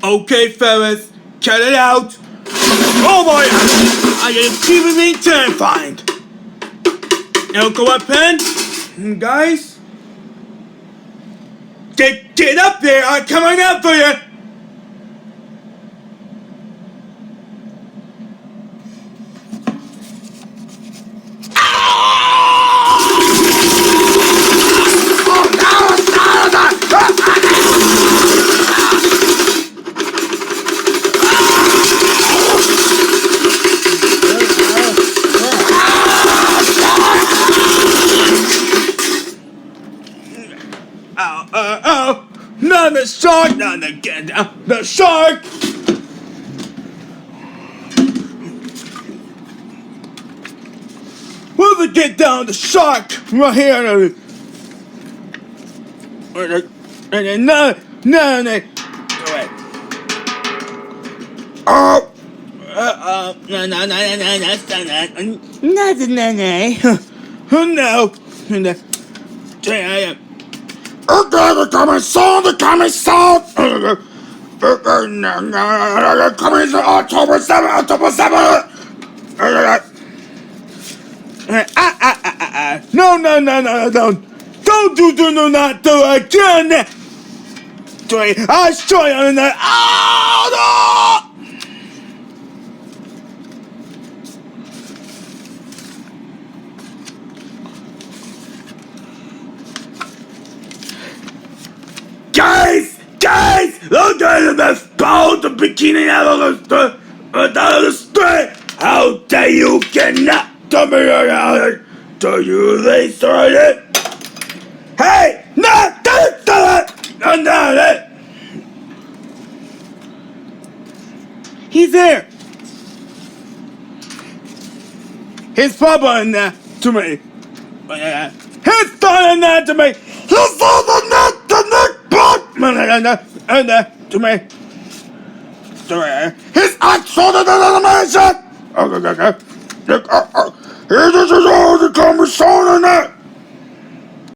Okay, fellas, cut it out. Oh boy, I am keeping me terrified. Now go up, pen. Guys, get up there. I'm coming out for you. Oh, not the shark, not again, the shark! We'll get down the shark right here. No. Oh! No. The commission! Commission October 7th, October 7th! No. Don't do not do again! I'll show you in the... Oh, no! Guys! Look at this boat, the bikini out of the street! How dare you cannot come here! Do you destroy it? Hey! No! Don't do it! No! He's there! He's following that to me! He's following that to me! He's following that to me! To me! He's actually the animation! Okay. This is all the commission in it!